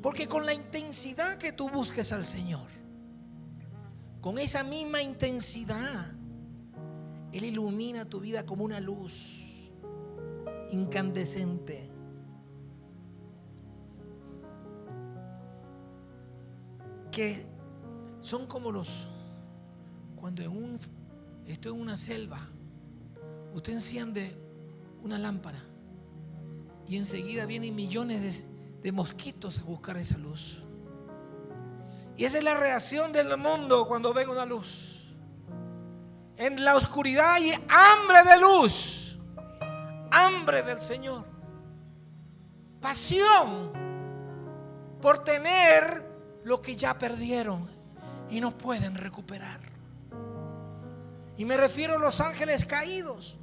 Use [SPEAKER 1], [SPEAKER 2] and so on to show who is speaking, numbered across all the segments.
[SPEAKER 1] Porque con la intensidad que tú busques al Señor, con esa misma intensidad, Él ilumina tu vida como una luz incandescente. Que son como cuando estoy en una selva, usted enciende una lámpara y enseguida vienen millones de mosquitos a buscar esa luz. Y esa es la reacción del mundo cuando ven una luz. En la oscuridad hay hambre de luz, hambre del Señor, pasión por tener lo que ya perdieron y no pueden recuperar. Y me refiero a los ángeles caídos.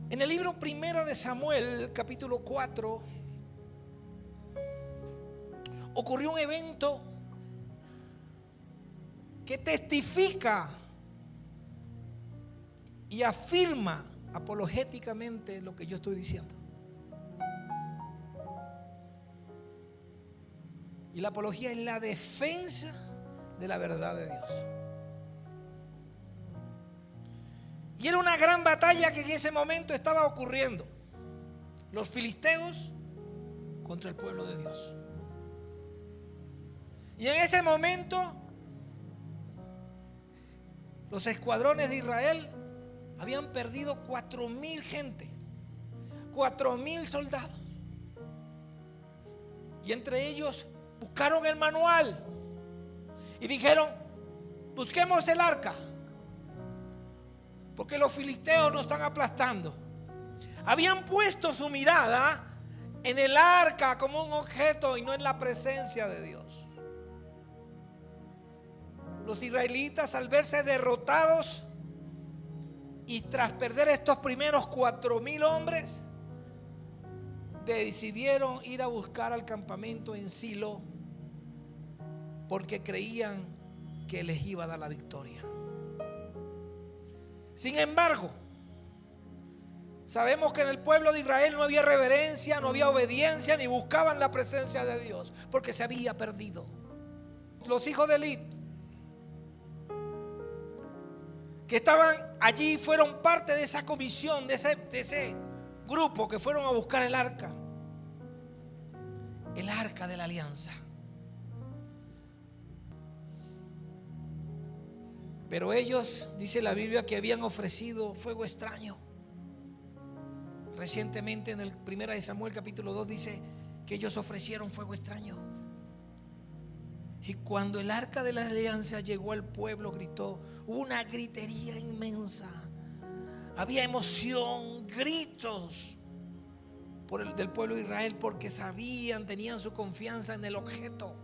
[SPEAKER 1] En el libro primero de Samuel, capítulo 4, ocurrió un evento que testifica y afirma apologéticamente lo que yo estoy diciendo. Y la apología es la defensa de la verdad de Dios. Y era una gran batalla que en ese momento estaba ocurriendo. Los filisteos contra el pueblo de Dios. Y en ese momento los escuadrones de Israel habían perdido 4,000 gente, 4,000 soldados. Y entre ellos buscaron el manual y dijeron: busquemos el arca, porque los filisteos nos están aplastando. Habían puesto su mirada en el arca como un objeto y no en la presencia de Dios. Los israelitas, al verse derrotados y tras perder estos primeros 4,000 hombres, decidieron ir a buscar al campamento en Silo, porque creían que les iba a dar la victoria. Sin embargo, sabemos que en el pueblo de Israel no había reverencia, no había obediencia, ni buscaban la presencia de Dios, porque se había perdido. Los hijos de Eli, que estaban allí, fueron parte de esa comisión, de ese grupo que fueron a buscar el arca de la alianza. Pero ellos, dice la Biblia, que habían ofrecido fuego extraño. Recientemente en el 1 de Samuel capítulo 2 dice que ellos ofrecieron fuego extraño. Y cuando el arca de la alianza llegó al pueblo, gritó, hubo una gritería inmensa. Había emoción, gritos del pueblo de Israel, porque sabían, tenían su confianza en el objeto.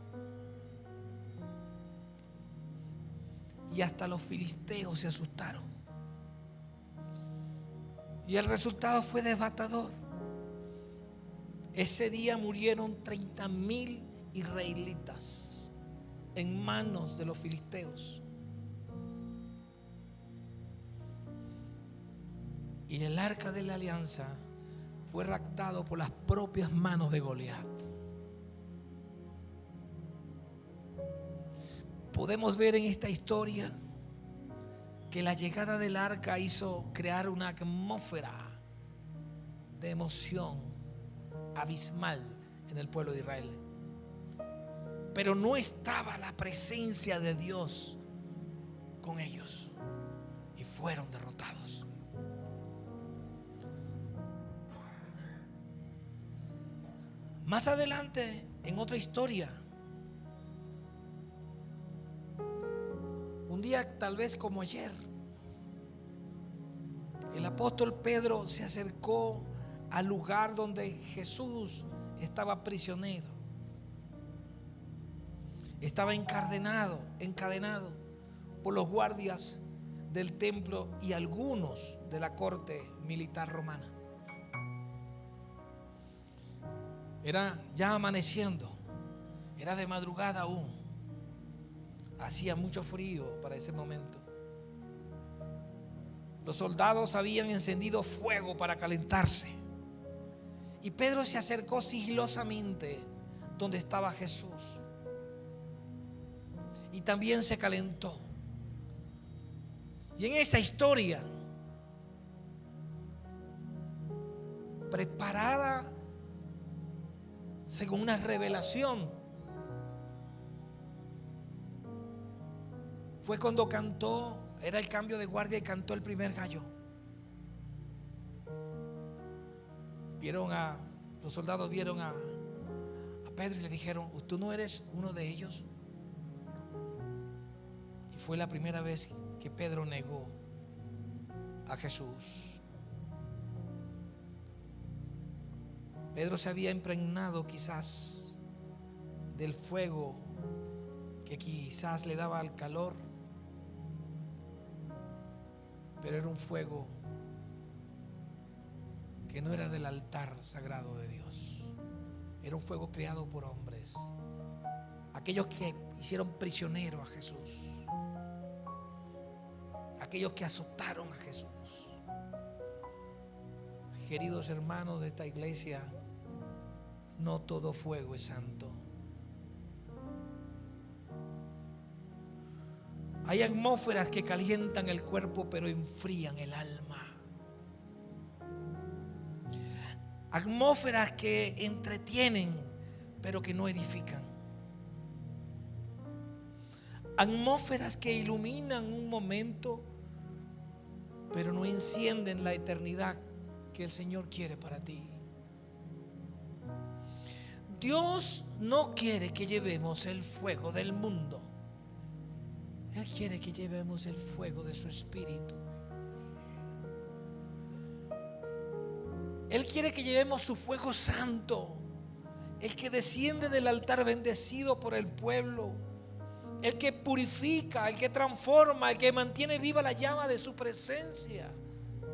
[SPEAKER 1] Y hasta los filisteos se asustaron. Y el resultado fue devastador. Ese día murieron 30,000 israelitas en manos de los filisteos. Y el arca de la alianza fue raptado por las propias manos de Goliat. Podemos ver en esta historia que la llegada del arca hizo crear una atmósfera de emoción abismal en el pueblo de Israel. Pero no estaba la presencia de Dios con ellos y fueron derrotados. Más adelante, en otra historia, un día tal vez como ayer, el apóstol Pedro se acercó al lugar donde Jesús estaba prisionero. Estaba encadenado por los guardias del templo y algunos de la corte militar romana. Era ya amaneciendo, era de madrugada aún, hacía mucho frío para ese momento. Los soldados habían encendido fuego para calentarse. Y Pedro se acercó sigilosamente donde estaba Jesús. Y también se calentó. Y en esta historia, preparada según una revelación, fue cuando cantó, era el cambio de guardia y cantó el primer gallo. Los soldados vieron a Pedro y le dijeron: ¿tú no eres uno de ellos? Y fue la primera vez que Pedro negó a Jesús. Pedro se había impregnado quizás del fuego que quizás le daba el calor, pero era un fuego que no era del altar sagrado de Dios. Era un fuego creado por hombres, aquellos que hicieron prisionero a Jesús, aquellos que azotaron a Jesús. Queridos hermanos de esta iglesia, no todo fuego es santo. Hay atmósferas que calientan el cuerpo pero enfrían el alma. Atmósferas que entretienen pero que no edifican. Atmósferas que iluminan un momento pero no encienden la eternidad que el Señor quiere para ti. Dios no quiere que llevemos el fuego del mundo. Él quiere que llevemos el fuego de su Espíritu. Él quiere que llevemos su fuego santo, el que desciende del altar bendecido por el pueblo, el que purifica, el que transforma, el que mantiene viva la llama de su presencia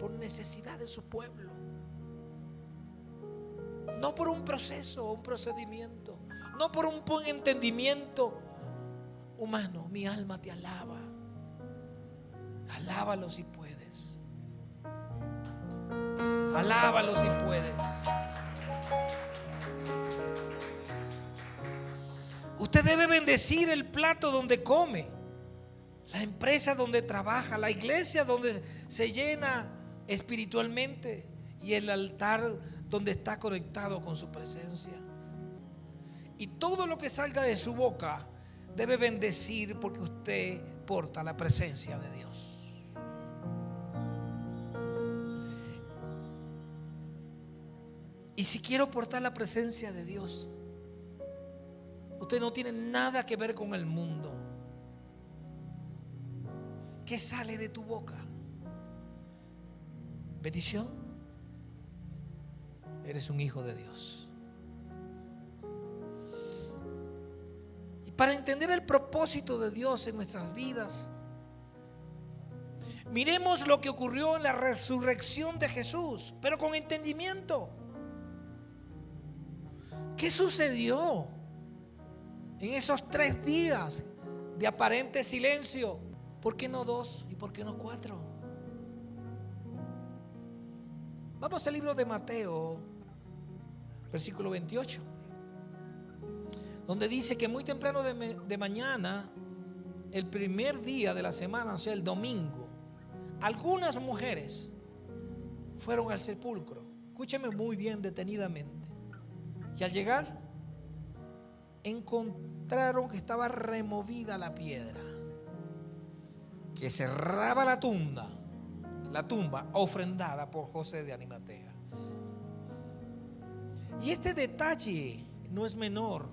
[SPEAKER 1] por necesidad de su pueblo. No por un proceso o un procedimiento, no por un buen entendimiento humano. Mi alma te alaba. Alábalo si puedes. Alábalo si puedes. Usted debe bendecir el plato donde come, la empresa donde trabaja, la iglesia donde se llena espiritualmente y el altar donde está conectado con su presencia. Y todo lo que salga de su boca debe bendecir, porque usted porta la presencia de Dios. Y si quiero portar la presencia de Dios, usted no tiene nada que ver con el mundo. ¿Qué sale de tu boca? ¿Bendición? Eres un hijo de Dios. Y para entender el propósito de Dios en nuestras vidas, miremos lo que ocurrió en la resurrección de Jesús, pero con entendimiento. ¿Qué sucedió en esos 3 días de aparente silencio? ¿Por qué no 2 y por qué no 4? Vamos al libro de Mateo, versículo 28, donde dice que muy temprano de mañana, el primer día de la semana, o sea, el domingo, algunas mujeres fueron al sepulcro. Escúcheme muy bien detenidamente. Y al llegar, encontraron que estaba removida la piedra que cerraba la tumba ofrendada por José de Arimatea. Y este detalle no es menor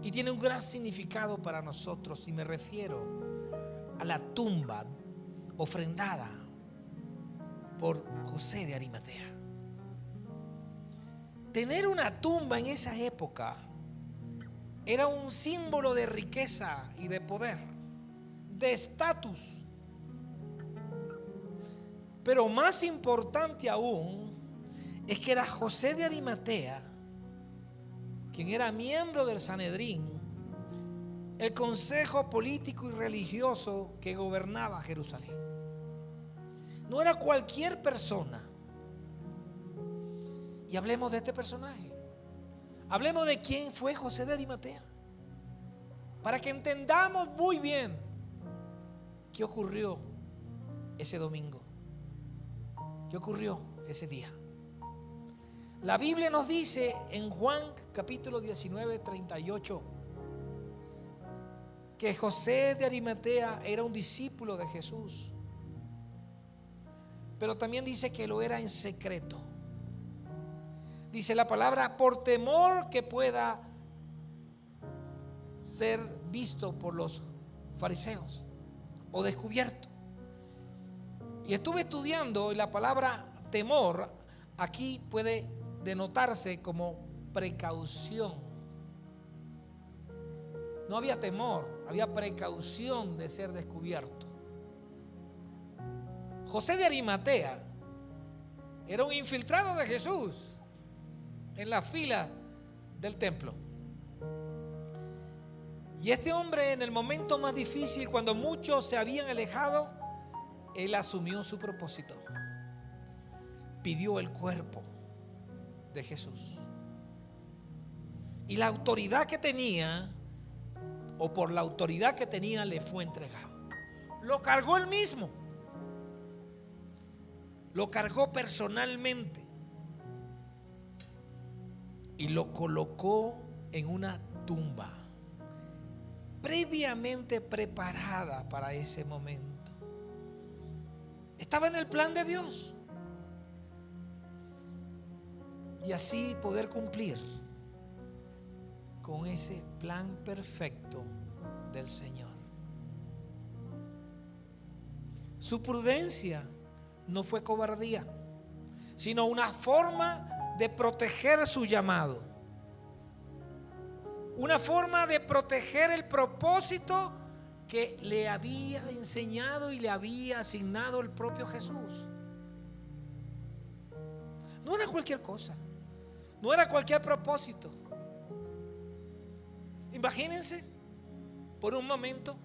[SPEAKER 1] y tiene un gran significado para nosotros, y me refiero a la tumba ofrendada por José de Arimatea. Tener una tumba en esa época era un símbolo de riqueza y de poder, de estatus. Pero más importante aún es que era José de Arimatea, quien era miembro del Sanedrín, el consejo político y religioso que gobernaba Jerusalén. No era cualquier persona. Y hablemos de este personaje. Hablemos de quién fue José de Arimatea, para que entendamos muy bien qué ocurrió ese domingo, qué ocurrió ese día. La Biblia nos dice en Juan capítulo 19, 38, que José de Arimatea era un discípulo de Jesús, pero también dice que lo era en secreto. Dice la palabra, por temor que pueda ser visto por los fariseos o descubierto. Y estuve estudiando, y la palabra temor aquí puede denotarse como precaución. No había temor, había precaución de ser descubierto. José de Arimatea era un infiltrado de Jesús en la fila del templo. Y este hombre, en el momento más difícil, cuando muchos se habían alejado, él asumió su propósito. Pidió el cuerpo de Jesús. Y la autoridad que tenía, o por la autoridad que tenía, le fue entregado. Lo cargó él mismo. Lo cargó personalmente. Y lo colocó en una tumba previamente preparada para ese momento. Estaba en el plan de Dios. Y así poder cumplir con ese plan perfecto del Señor. Su prudencia no fue cobardía, sino una forma de proteger su llamado, una forma de proteger el propósito que le había enseñado y le había asignado el propio Jesús. No era cualquier cosa, no era cualquier propósito. Imagínense por un momento,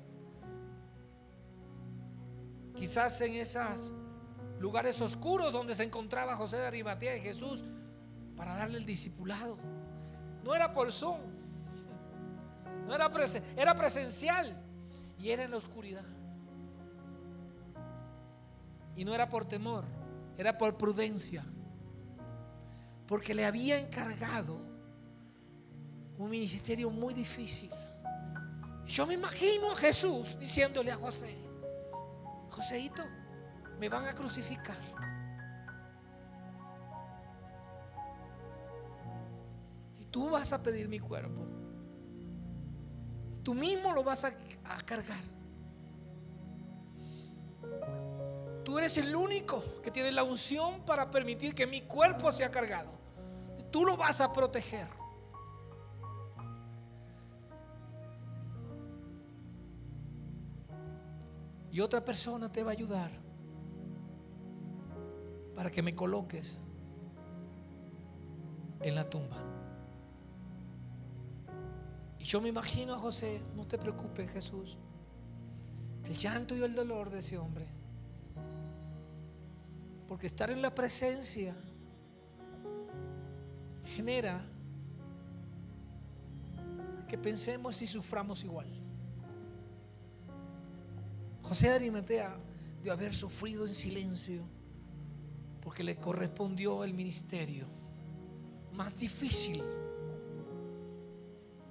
[SPEAKER 1] quizás en esos lugares oscuros donde se encontraba José de Arimatea y Jesús, para darle el discipulado. No era por Zoom, no era era presencial, y era en la oscuridad. Y no era por temor, era por prudencia, porque le había encargado un ministerio muy difícil. Yo me imagino a Jesús diciéndole a José: Joséito, me van a crucificar. Tú vas a pedir mi cuerpo. Tú mismo lo vas a cargar. Tú eres el único que tiene la unción para permitir que mi cuerpo sea cargado. Tú lo vas a proteger. Y otra persona te va a ayudar para que me coloques en la tumba. Y yo me imagino a José: no te preocupes, Jesús. El llanto y el dolor de ese hombre, porque estar en la presencia genera que pensemos y suframos igual. José de Arimatea de haber sufrido en silencio, porque le correspondió el ministerio más difícil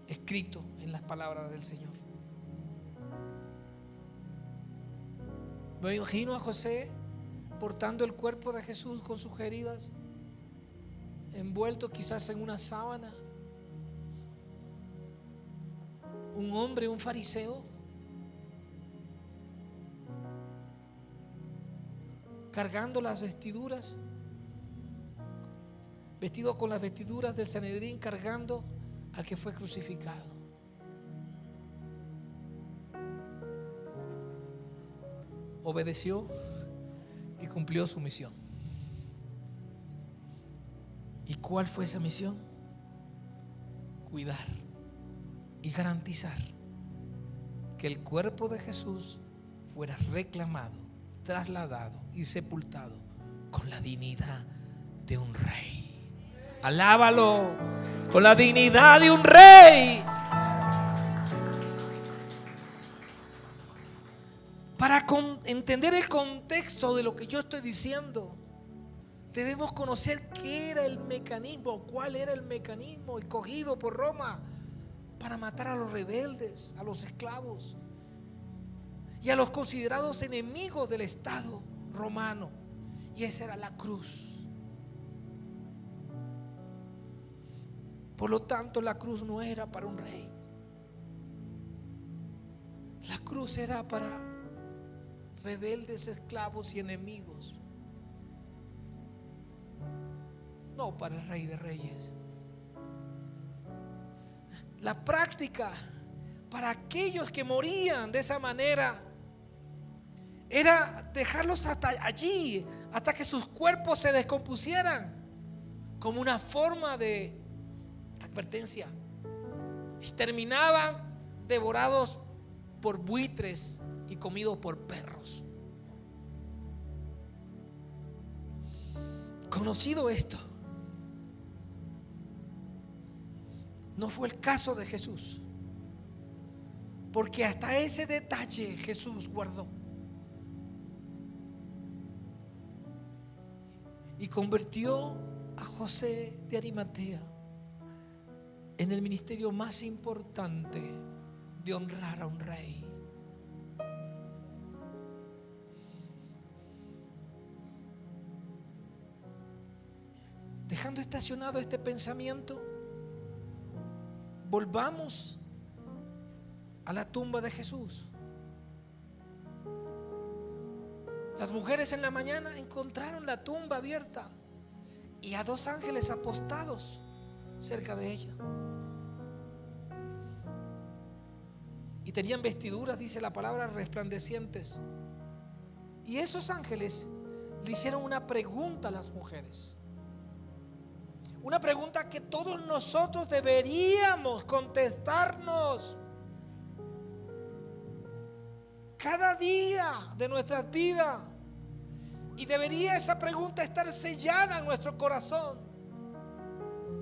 [SPEAKER 1] escrito en las palabras del Señor. Me imagino a José portando el cuerpo de Jesús con sus heridas, envuelto quizás en una sábana. Un hombre, un fariseo, cargando las vestiduras, vestido con las vestiduras del Sanedrín, cargando al que fue crucificado. Obedeció y cumplió su misión. ¿Y cuál fue esa misión? Cuidar y garantizar que el cuerpo de Jesús fuera reclamado, trasladado y sepultado con la dignidad de un rey. Alábalo, con la dignidad de un rey. Para entender el contexto de lo que yo estoy diciendo, debemos conocer qué era el mecanismo, cuál era el mecanismo escogido por Roma para matar a los rebeldes, a los esclavos y a los considerados enemigos del Estado romano. Y esa era la cruz. Por lo tanto, la cruz no era para un rey. La cruz era para rebeldes, esclavos y enemigos. No para el Rey de Reyes. La práctica para aquellos que morían de esa manera era dejarlos hasta allí, hasta que sus cuerpos se descompusieran, como una forma de advertencia. Y terminaban devorados por buitres y comidos por perros. Conocido esto, no fue el caso de Jesús, porque hasta ese detalle Jesús guardó y convirtió a José de Arimatea en el ministerio más importante de honrar a un rey. Dejando estacionado este pensamiento, volvamos a la tumba de Jesús. Las mujeres en la mañana encontraron la tumba abierta y a 2 ángeles apostados cerca de ella. Y tenían vestiduras, dice la palabra, resplandecientes. Y esos ángeles le hicieron una pregunta a las mujeres. Una pregunta que todos nosotros deberíamos contestarnos cada día de nuestras vidas. Y debería esa pregunta estar sellada en nuestro corazón.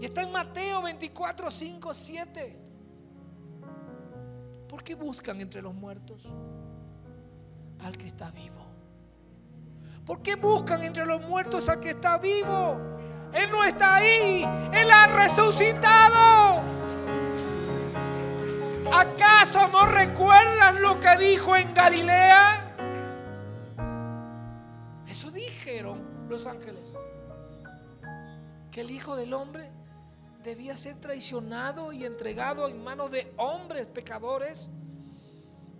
[SPEAKER 1] Y está en Mateo 24, 5, 7. ¿Por qué buscan entre los muertos al que está vivo? ¿Por qué buscan entre los muertos al que está vivo? Él no está ahí, Él ha resucitado. ¿Acaso no recuerdan lo que dijo en Galilea? Eso dijeron los ángeles, que el Hijo del Hombre debía ser traicionado y entregado en manos de hombres pecadores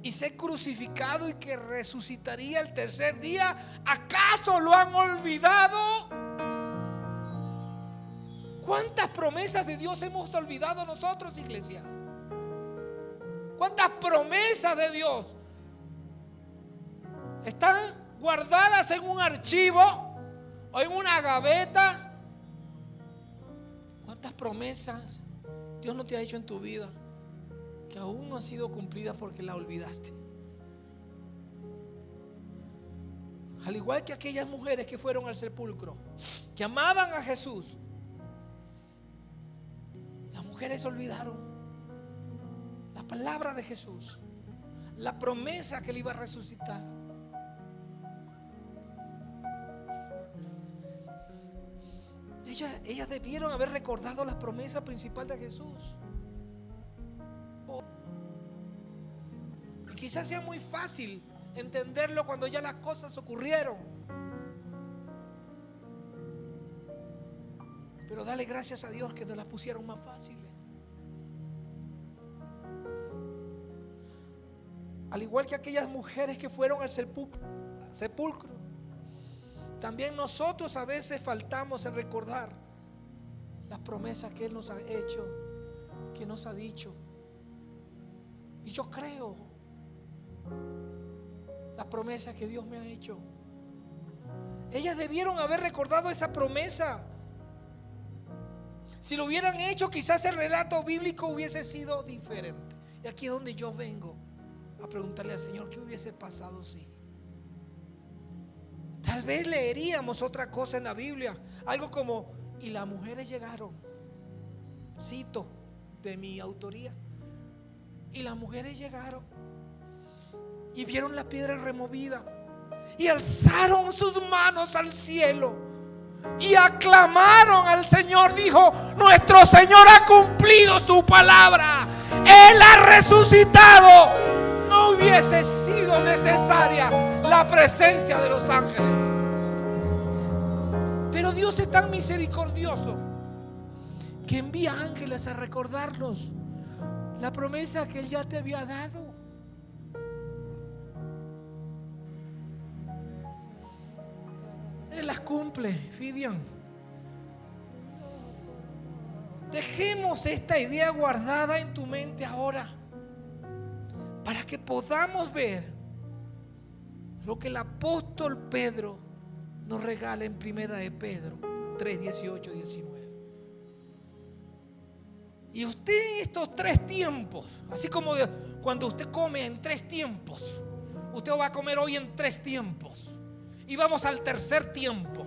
[SPEAKER 1] y ser crucificado y que resucitaría el tercer día. ¿Acaso lo han olvidado? ¿Cuántas promesas de Dios hemos olvidado nosotros, iglesia? ¿Cuántas promesas de Dios están guardadas en un archivo o en una gaveta? ¿Cuántas promesas Dios no te ha hecho en tu vida que aún no han sido cumplidas porque la olvidaste? Al igual que aquellas mujeres que fueron al sepulcro, que amaban a Jesús, las mujeres olvidaron la palabra de Jesús, la promesa que Él iba a resucitar. Ellas debieron haber recordado la promesa principal de Jesús. Y quizás sea muy fácil entenderlo cuando ya las cosas ocurrieron, pero dale gracias a Dios que te las pusieron más fáciles. Al igual que aquellas mujeres que fueron al sepulcro, también nosotros a veces faltamos en recordar las promesas que Él nos ha hecho, que nos ha dicho. Y yo creo las promesas que Dios me ha hecho. Ellas debieron haber recordado esa promesa. Si lo hubieran hecho, quizás el relato bíblico hubiese sido diferente. Y aquí es donde yo vengo a preguntarle al Señor, ¿qué hubiese pasado si? tal vez leeríamos otra cosa en la Biblia, algo como: y las mujeres llegaron, cito de mi autoría, y las mujeres llegaron y vieron la piedra removida y alzaron sus manos al cielo y aclamaron al Señor. Dijo: nuestro Señor ha cumplido su palabra, Él ha resucitado. No hubiese sido necesaria la presencia de los ángeles. Pero Dios es tan misericordioso que envía ángeles a recordarnos la promesa que Él ya te había dado. Él las cumple, Fidian. Dejemos esta idea guardada en tu mente ahora, para que podamos ver lo que el apóstol Pedro nos regala en Primera de Pedro 3, 18, 19. Y usted en estos 3 tiempos, así como cuando usted come en 3 tiempos, usted va a comer hoy en 3 tiempos. Y vamos al tercer tiempo.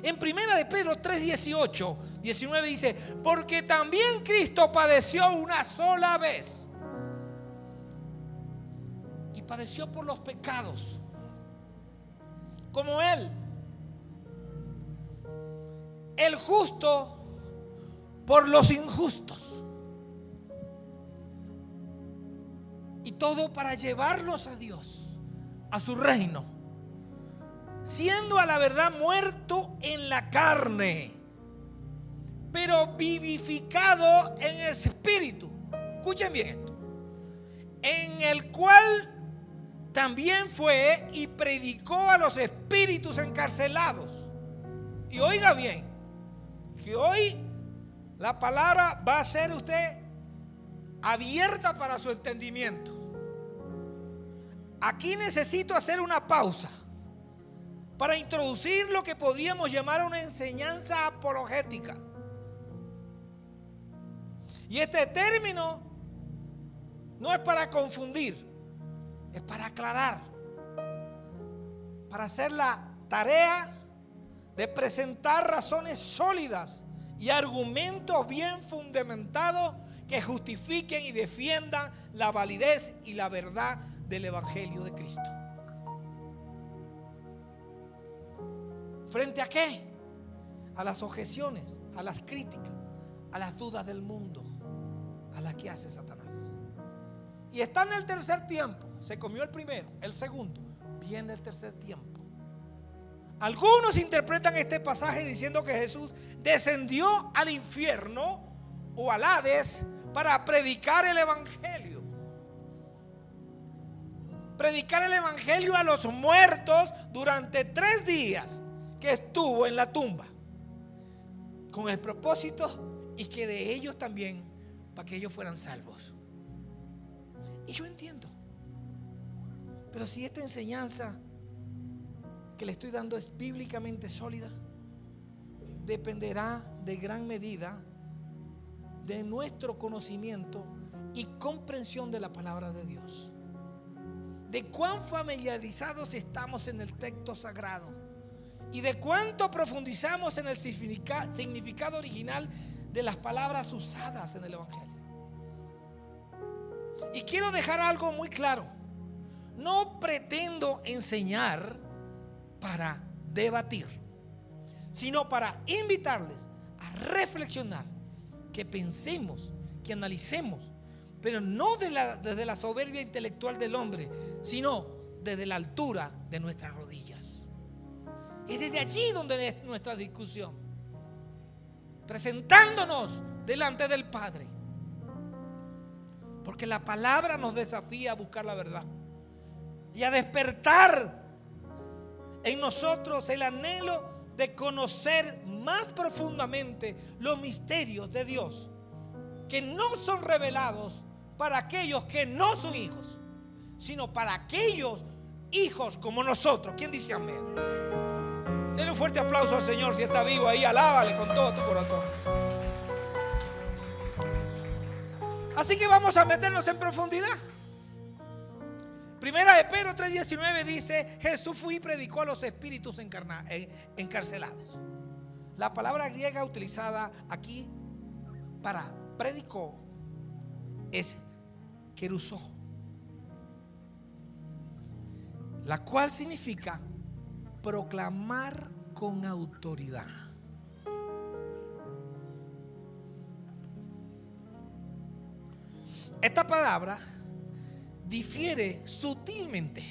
[SPEAKER 1] En Primera de Pedro 3, 18, 19 dice: porque también Cristo padeció una sola vez, y padeció por los pecados, como Él, el justo por los injustos, y todo para llevarlos a Dios, a su reino, siendo a la verdad muerto en la carne, pero vivificado en el espíritu. Escuchen bien esto: en el cual también fue y predicó a los espíritus encarcelados. Y oiga bien, que hoy la palabra va a ser usted abierta para su entendimiento. Aquí necesito hacer una pausa para introducir lo que podríamos llamar una enseñanza apologética. Y este término no es para confundir, es para aclarar, para hacer la tarea de presentar razones sólidas y argumentos bien fundamentados que justifiquen y defiendan la validez y la verdad del Evangelio de Cristo. ¿Frente a qué? A las objeciones, a las críticas, a las dudas del mundo, a las que hace Satanás. Y está en el tercer tiempo. Se comió el primero, el segundo, viene el tercer tiempo. Algunos interpretan este pasaje diciendo que Jesús descendió al infierno o al Hades para predicar el Evangelio. Predicar el Evangelio a los muertos durante 3 días que estuvo en la tumba, con el propósito y que de ellos también, para que ellos fueran salvos. Y yo entiendo, pero si esta enseñanza que le estoy dando es bíblicamente sólida, dependerá de gran medida de nuestro conocimiento y comprensión de la palabra de Dios, de cuán familiarizados estamos en el texto sagrado y de cuánto profundizamos en el significado original de las palabras usadas en el Evangelio. Y quiero dejar algo muy claro: no pretendo enseñar para debatir, sino para invitarles a reflexionar, que pensemos, que analicemos, pero no desde la soberbia intelectual del hombre, sino desde la altura de nuestras rodillas. Es desde allí donde es nuestra discusión, presentándonos delante del Padre, porque la palabra nos desafía a buscar la verdad y a despertar en nosotros el anhelo de conocer más profundamente los misterios de Dios, que no son revelados para aquellos que no son hijos, sino para aquellos hijos como nosotros. ¿Quién dice amén? Denle un fuerte aplauso al Señor si está vivo ahí, alábale con todo tu corazón. Así que vamos a meternos en profundidad. Primera de Pedro 3:19 dice: Jesús fue y predicó a los espíritus encarcelados. La palabra griega utilizada aquí para predicó es kerusó, la cual significa proclamar con autoridad. Esta palabra difiere sutilmente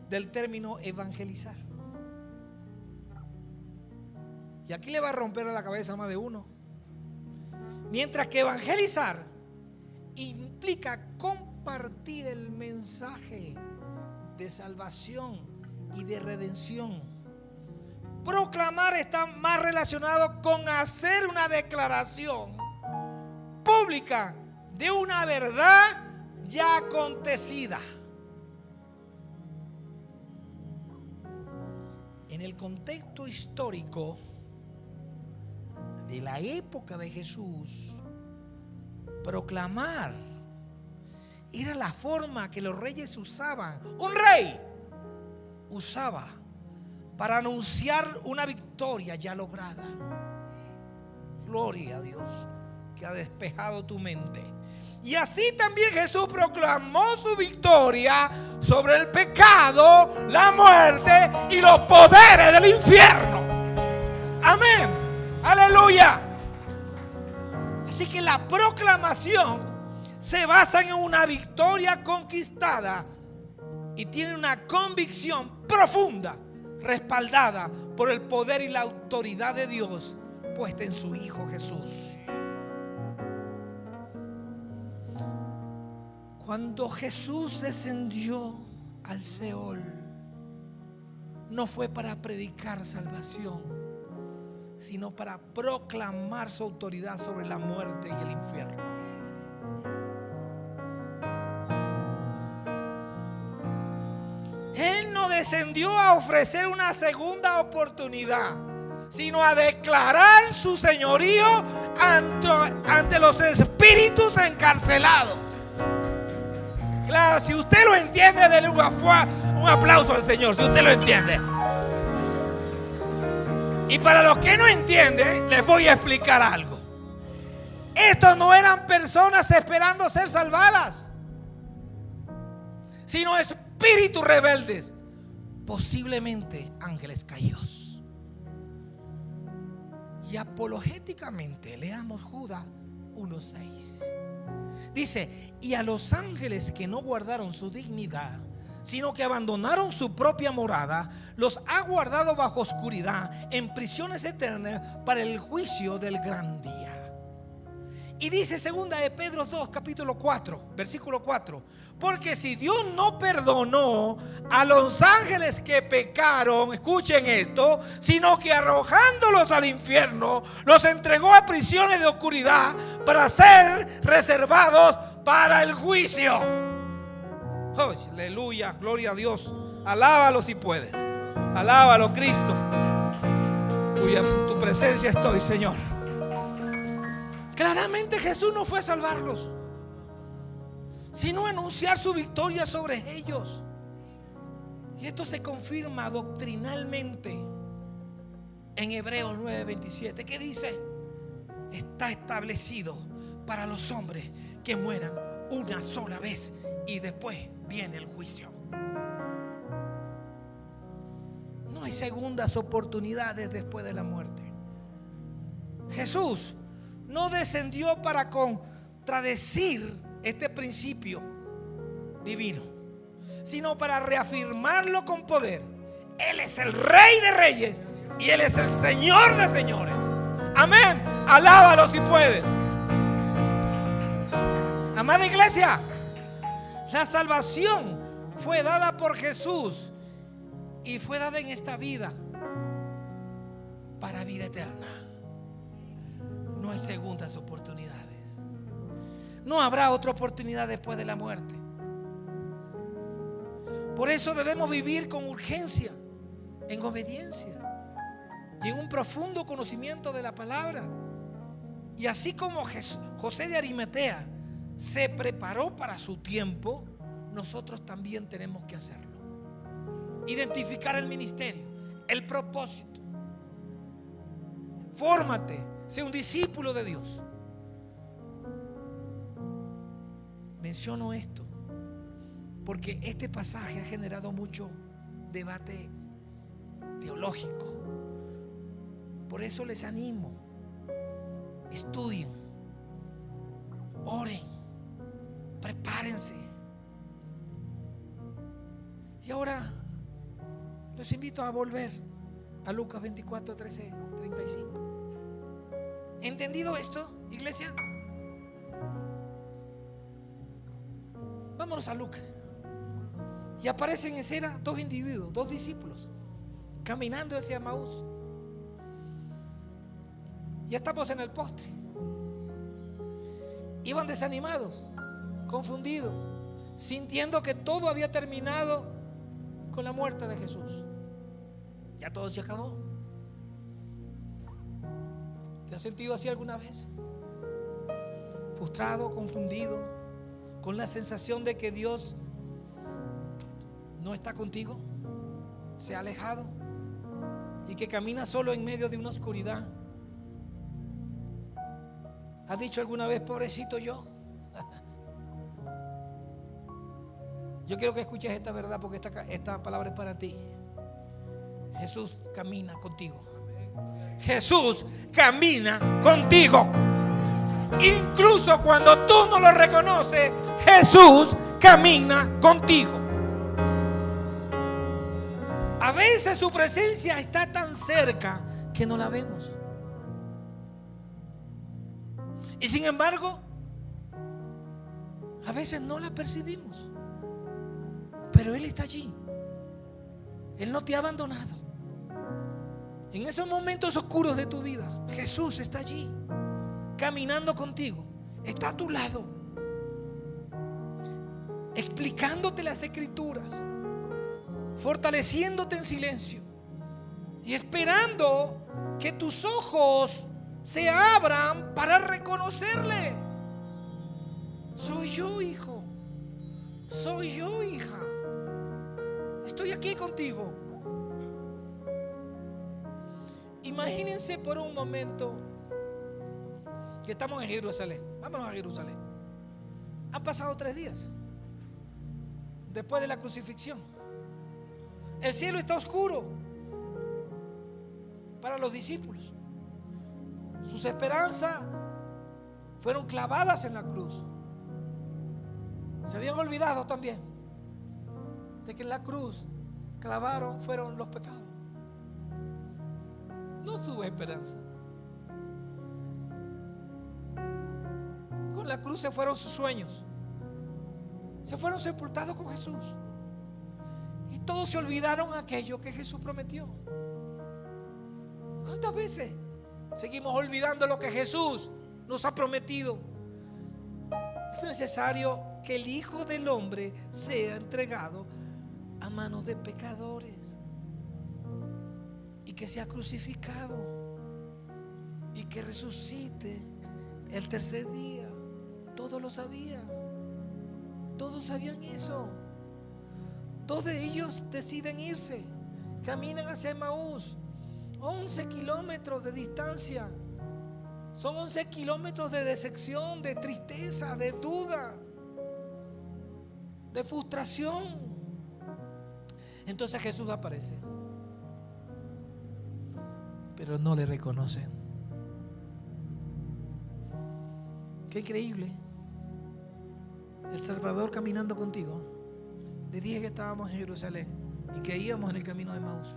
[SPEAKER 1] del término evangelizar. Y aquí le va a romper la cabeza a más de uno. Mientras que evangelizar implica compartir el mensaje de salvación y de redención. Proclamar está más relacionado con hacer una declaración pública de una verdad ya acontecida. En el contexto histórico de la época de Jesús, proclamar era la forma que los reyes usaban. Un rey usaba para anunciar una victoria ya lograda. Gloria a Dios que ha despejado tu mente. Y así también Jesús proclamó su victoria sobre el pecado, la muerte y los poderes del infierno. Amén. Aleluya. Así que la proclamación se basa en una victoria conquistada y tiene una convicción profunda, respaldada por el poder y la autoridad de Dios puesta en su Hijo Jesús. Cuando Jesús descendió al Seol, no fue para predicar salvación, sino para proclamar su autoridad sobre la muerte y el infierno. Él no descendió a ofrecer una segunda oportunidad, sino a declarar su señorío ante los espíritus encarcelados. Claro, si usted lo entiende, denle un aplauso al Señor, si usted lo entiende. Y para los que no entienden, les voy a explicar algo. Estos no eran personas esperando ser salvadas, sino espíritus rebeldes, posiblemente ángeles caídos. Y apologéticamente leamos Judas 1:6. Dice: y a los ángeles que no guardaron su dignidad, sino que abandonaron su propia morada, los ha guardado bajo oscuridad en prisiones eternas para el juicio del gran día. Y dice segunda de Pedro 2, capítulo 4, versículo 4: porque si Dios no perdonó a los ángeles que pecaron, escuchen esto, sino que arrojándolos al infierno, los entregó a prisiones de oscuridad para ser reservados para el juicio. Oh, aleluya, gloria a Dios. Alábalo si puedes. Alábalo, Cristo. Uy, en tu presencia estoy, Señor. Claramente Jesús no fue a salvarlos, sino a anunciar su victoria sobre ellos. Y esto se confirma doctrinalmente en Hebreos 9:27, que dice: está establecido para los hombres que mueran una sola vez y después viene el juicio. No hay segundas oportunidades después de la muerte. Jesús no descendió para contradecir este principio divino, sino para reafirmarlo con poder. Él es el Rey de Reyes y Él es el Señor de Señores. Amén. Alábalo si puedes. Amada iglesia, la salvación fue dada por Jesús y fue dada en esta vida para vida eterna. No hay segundas oportunidades. No habrá otra oportunidad después de la muerte. Por eso debemos vivir con urgencia, en obediencia y en un profundo conocimiento de la palabra. Y así como José de Arimatea se preparó para su tiempo, nosotros también tenemos que hacerlo. Identificar el ministerio, el propósito. Fórmate, sé un discípulo de Dios. Menciono esto porque este pasaje ha generado mucho debate teológico. Por eso les animo, estudien, oren, prepárense. Y ahora los invito a volver a Lucas 24, 13, 35. ¿Entendido esto, iglesia? Vámonos a Lucas. Y aparecen en escena dos individuos, dos discípulos, caminando hacia Emaús. Ya estamos en el postre. Iban desanimados, confundidos, sintiendo que todo había terminado con la muerte de Jesús. Ya todo se acabó. ¿Te has sentido así alguna vez? Frustrado, confundido, con la sensación de que Dios no está contigo, se ha alejado y que camina solo en medio de una oscuridad. ¿Has dicho alguna vez, pobrecito yo? Yo quiero que escuches esta verdad, porque esta palabra es para ti. Jesús camina contigo. Jesús camina contigo. Incluso cuando tú no lo reconoces, Jesús camina contigo. A veces su presencia está tan cerca que no la vemos. Y sin embargo, a veces no la percibimos. Pero Él está allí. Él no te ha abandonado. En esos momentos oscuros de tu vida, Jesús está allí, caminando contigo. Está a tu lado, explicándote las escrituras, fortaleciéndote en silencio y esperando que tus ojos se abran para reconocerle. Soy yo, hijo. Soy yo, hija. Estoy aquí contigo. Imagínense por un momento que estamos en Jerusalén. Vámonos a Jerusalén. Han pasado 3 días después de la crucifixión. El cielo está oscuro para los discípulos. Sus esperanzas fueron clavadas en la cruz. Se habían olvidado también de que en la cruz fueron los pecados, no su esperanza. Con la cruz se fueron sus sueños, se fueron sepultados con Jesús, y todos se olvidaron aquello que Jesús prometió. ¿Cuántas veces seguimos olvidando lo que Jesús nos ha prometido? Es necesario que el Hijo del Hombre sea entregado a manos de pecadores y que sea crucificado y que resucite el tercer día. Todos lo sabían, todos sabían eso. 2 de ellos deciden irse, caminan hacia Emaús, 11 kilómetros de distancia. Son 11 kilómetros de decepción, de tristeza, de duda, de frustración. Entonces Jesús aparece, pero no le reconocen. Qué increíble. El Salvador caminando contigo. Le dije que estábamos en Jerusalén y que íbamos en el camino de Emaús.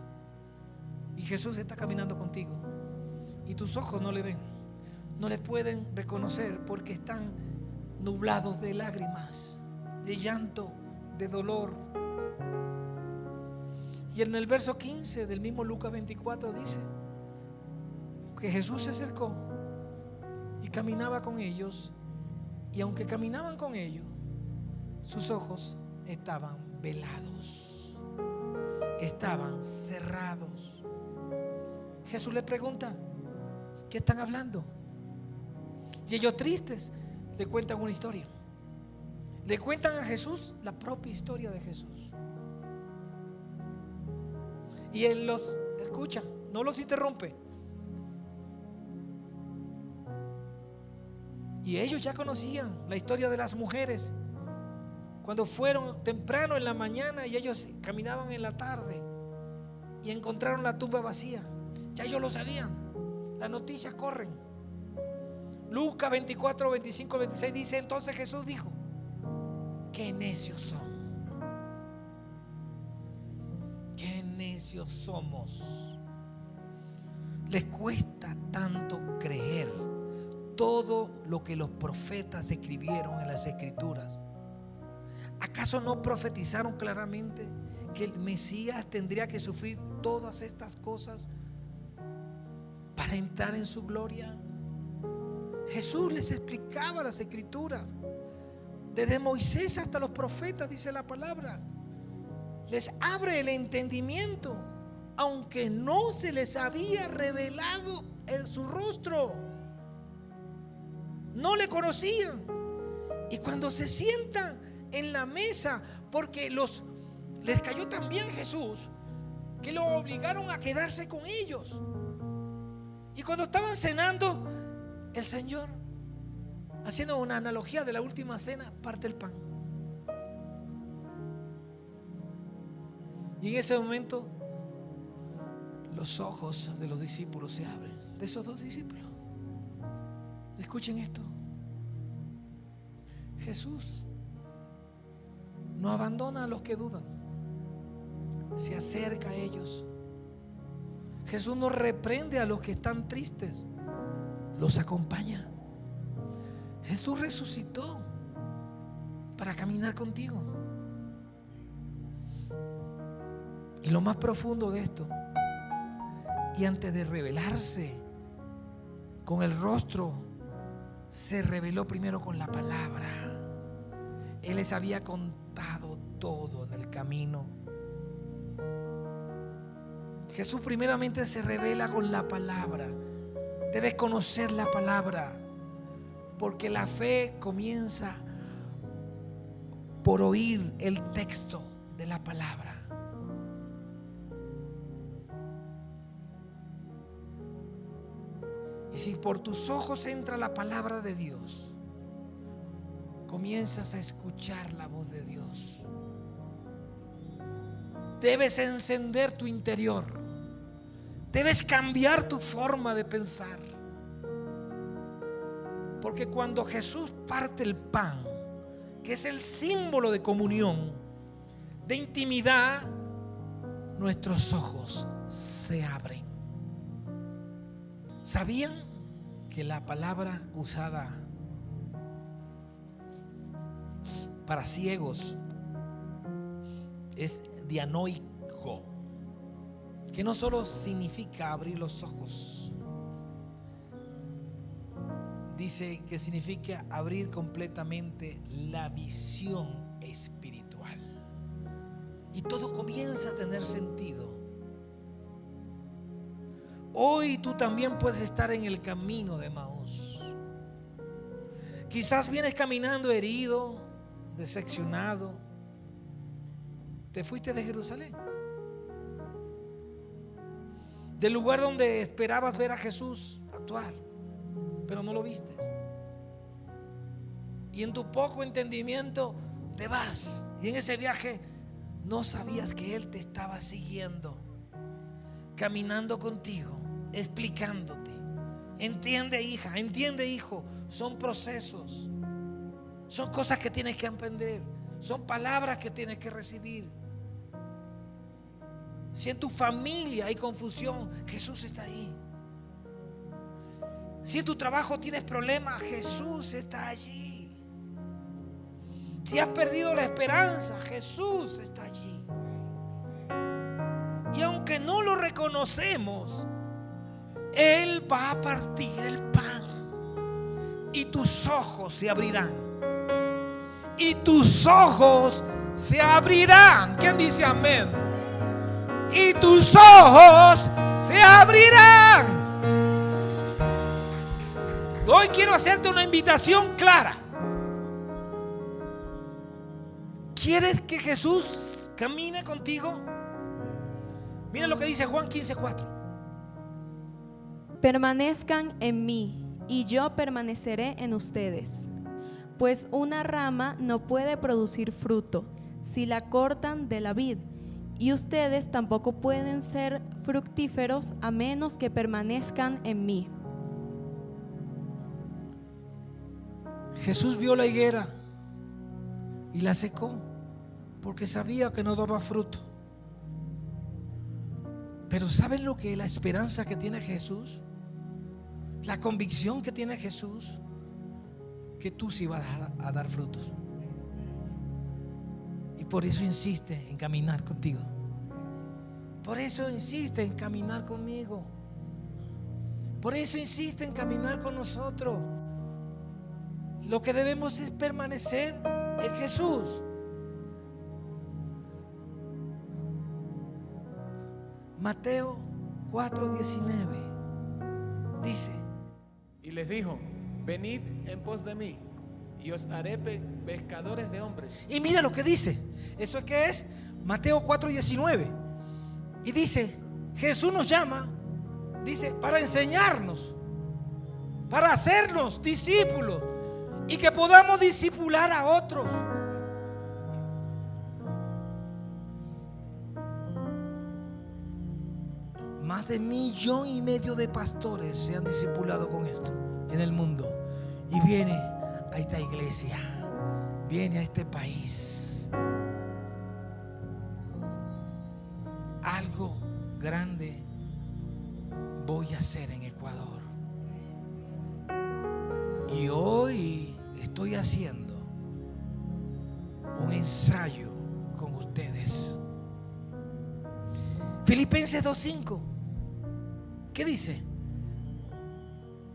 [SPEAKER 1] Y Jesús está caminando contigo y tus ojos no le ven, no le pueden reconocer porque están nublados de lágrimas, de llanto, de dolor. Y en el verso 15 del mismo Lucas 24 dice que Jesús se acercó y caminaba con ellos, y aunque caminaban con ellos, sus ojos estaban velados, estaban cerrados. Jesús les pregunta: ¿qué están hablando? Y ellos, tristes, le cuentan una historia. le cuentan a Jesús la propia historia de Jesús. Y él los escucha, no los interrumpe. Y ellos ya conocían la historia de las mujeres cuando fueron temprano en la mañana y ellos caminaban en la tarde y encontraron la tumba vacía. Ya ellos lo sabían. Las noticias corren. Lucas 24, 25, 26 dice: entonces Jesús dijo: qué necios son. Qué necios somos. Les cuesta tanto creer todo lo que los profetas escribieron en las escrituras. ¿Acaso no profetizaron claramente que el Mesías tendría que sufrir todas estas cosas para entrar en su gloria? Jesús les explicaba las escrituras, desde Moisés hasta los profetas, dice la palabra. Les abre el entendimiento, aunque no se les había revelado en su rostro. No le conocían. Y cuando se sientan en la mesa, porque les cayó tan bien Jesús que lo obligaron a quedarse con ellos. Y cuando estaban cenando, el Señor, haciendo una analogía de la última cena, parte el pan. Y en ese momento los ojos de los discípulos se abren, de esos dos discípulos. Escuchen esto. Jesús no abandona a los que dudan, se acerca a ellos. Jesús no reprende a los que están tristes, los acompaña. Jesús resucitó para caminar contigo. Y lo más profundo de esto, y antes de revelarse con el rostro, se reveló primero con la palabra. Él les había contado todo en el camino. Jesús primeramente se revela con la palabra. Debes conocer la palabra, porque la fe comienza por oír el texto de la palabra. Y si por tus ojos entra la palabra de Dios, comienzas a escuchar la voz de Dios. Debes encender tu interior. Debes cambiar tu forma de pensar. Porque cuando Jesús parte el pan, que es el símbolo de comunión, de intimidad, nuestros ojos se abren. ¿Sabían que la palabra usada para ciegos es dianoico, que no solo significa abrir los ojos, dice que significa abrir completamente la visión espiritual? Y todo comienza a tener sentido. Hoy tú también puedes estar en el camino de Emaús. Quizás vienes caminando herido, decepcionado. Te fuiste de Jerusalén, del lugar donde esperabas ver a Jesús actuar, pero no lo viste. Y en tu poco entendimiento te vas. Y en ese viaje no sabías que Él te estaba siguiendo, caminando contigo, explicándote. Entiende, hija, entiende, hijo. Son procesos, son cosas que tienes que aprender, son palabras que tienes que recibir. Si en tu familia hay confusión, Jesús está ahí. Si en tu trabajo tienes problemas, Jesús está allí. Si has perdido la esperanza, Jesús está allí. Y aunque no lo reconocemos, Él va a partir el pan y tus ojos se abrirán. Y tus ojos se abrirán. ¿Quién dice amén? Y tus ojos se abrirán. Hoy quiero hacerte una invitación clara. ¿Quieres que Jesús camine contigo? Mira lo que dice Juan 15:4.
[SPEAKER 2] Permanezcan en mí y yo permaneceré en ustedes. Pues una rama no puede producir fruto si la cortan de la vid, y ustedes tampoco pueden ser fructíferos a menos que permanezcan en mí.
[SPEAKER 1] Jesús vio la higuera y la secó porque sabía que no daba fruto. Pero ¿saben lo que es la esperanza que tiene Jesús? La convicción que tiene Jesús, que tú sí vas a dar frutos. Y por eso insiste en caminar contigo. Por eso insiste en caminar conmigo. Por eso insiste en caminar con nosotros. Lo que debemos es permanecer en Jesús. Mateo 4:19 dice:
[SPEAKER 3] Y les dijo: venid en pos de mí, y os haré pescadores de hombres.
[SPEAKER 1] Y mira lo que dice. ¿Eso qué es? Mateo 4:19. Y dice, Jesús nos llama, dice, para enseñarnos, para hacernos discípulos y que podamos discipular a otros. Más de 1,5 millones de pastores se han discipulado con esto en el mundo. Y viene a esta iglesia, viene a este país. Algo grande voy a hacer en Ecuador. Y hoy estoy haciendo un ensayo con ustedes. Filipenses 2:5. ¿Qué dice?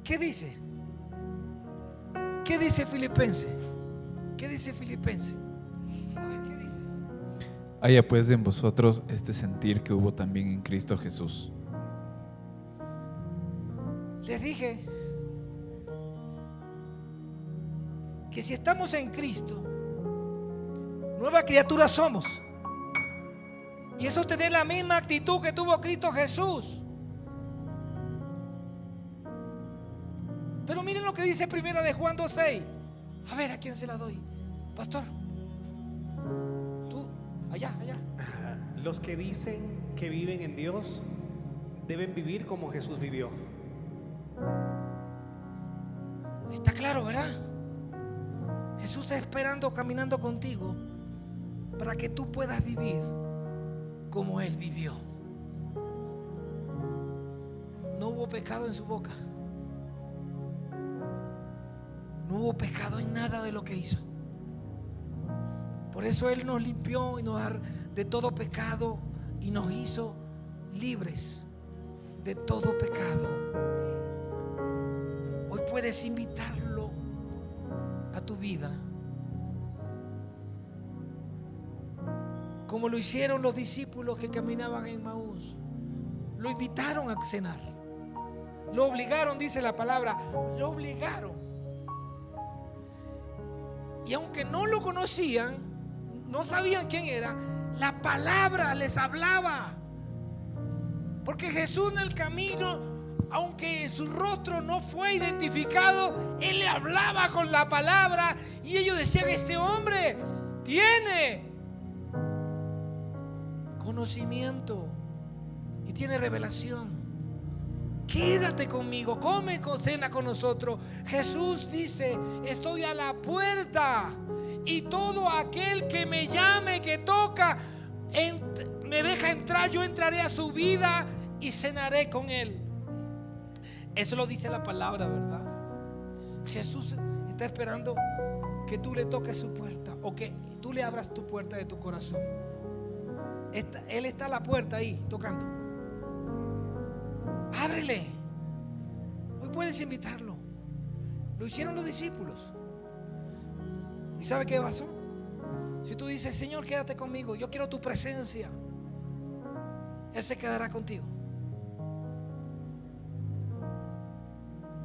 [SPEAKER 1] ¿Qué dice? ¿Qué dice Filipenses? ¿Qué dice Filipenses? A ver, ¿qué dice?
[SPEAKER 4] Haya pues en vosotros este sentir que hubo también en Cristo Jesús.
[SPEAKER 1] Les dije que si estamos en Cristo, nueva criatura somos. Y eso es tener la misma actitud que tuvo Cristo Jesús. Pero miren lo que dice primera de Juan 2:6. A ver, ¿a quién se la doy? Pastor. Tú, allá.
[SPEAKER 5] Los que dicen que viven en Dios deben vivir como Jesús vivió.
[SPEAKER 1] Está claro, ¿verdad? Jesús está esperando, caminando contigo, para que tú puedas vivir como Él vivió. No hubo pecado en su boca. No hubo pecado en nada de lo que hizo. Por eso Él nos limpió y nos de todo pecado y nos hizo libres de todo pecado. Hoy puedes invitarlo a tu vida, como lo hicieron los discípulos que caminaban en Maús. Lo invitaron a cenar. Lo obligaron, dice la palabra, lo obligaron. Y aunque no lo conocían, no sabían quién era, la palabra les hablaba. Porque Jesús en el camino, aunque su rostro no fue identificado, Él le hablaba con la palabra. Y ellos decían: este hombre tiene conocimiento y tiene revelación. Quédate conmigo, come, cena con nosotros. Jesús dice: estoy a la puerta, y todo aquel que me llame, que toca, me deja entrar, yo entraré a su vida y cenaré con él. Eso lo dice la palabra, ¿verdad? Jesús está esperando que tú le toques su puerta, o que tú le abras tu puerta de tu corazón. Él está a la puerta ahí tocando. Ábrele. Hoy puedes invitarlo. Lo hicieron los discípulos. ¿Y sabe qué pasó? Si tú dices: Señor, quédate conmigo, yo quiero tu presencia, Él se quedará contigo.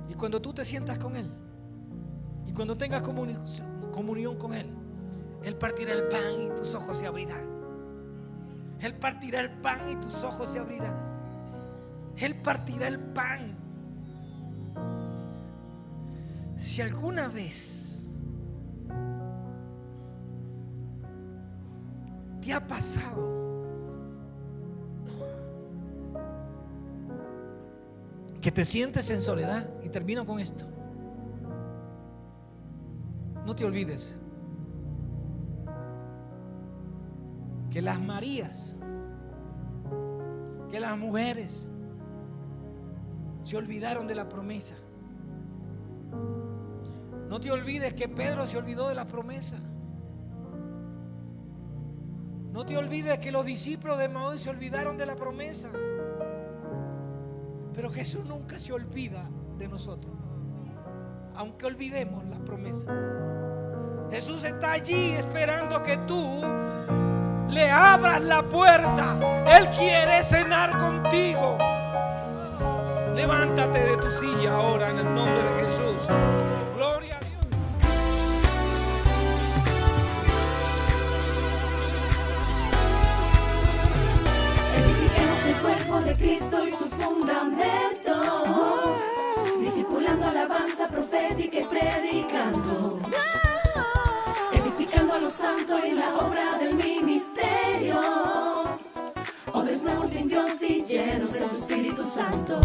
[SPEAKER 1] Y cuando tú te sientas con Él, y cuando tengas comunión con Él, Él partirá el pan y tus ojos se abrirán. Él partirá el pan y tus ojos se abrirán. Él partirá el pan. Si alguna vez te ha pasado que te sientes en soledad, y termino con esto, no te olvides que las Marías, que las mujeres se olvidaron de la promesa. No te olvides que Pedro se olvidó de la promesa. No te olvides que los discípulos de Maús se olvidaron de la promesa. Pero Jesús nunca se olvida de nosotros, aunque olvidemos la promesa. Jesús está allí esperando que tú le abras la puerta. Él quiere cenar contigo. Levántate de tu silla ahora en el nombre de Jesús. Gloria a Dios.
[SPEAKER 6] Edifiquemos el cuerpo de Cristo y su fundamento, discipulando alabanza profética y predicando, edificando a los santos en la obra del ministerio, odres nuevos, limpios y llenos de su Espíritu Santo.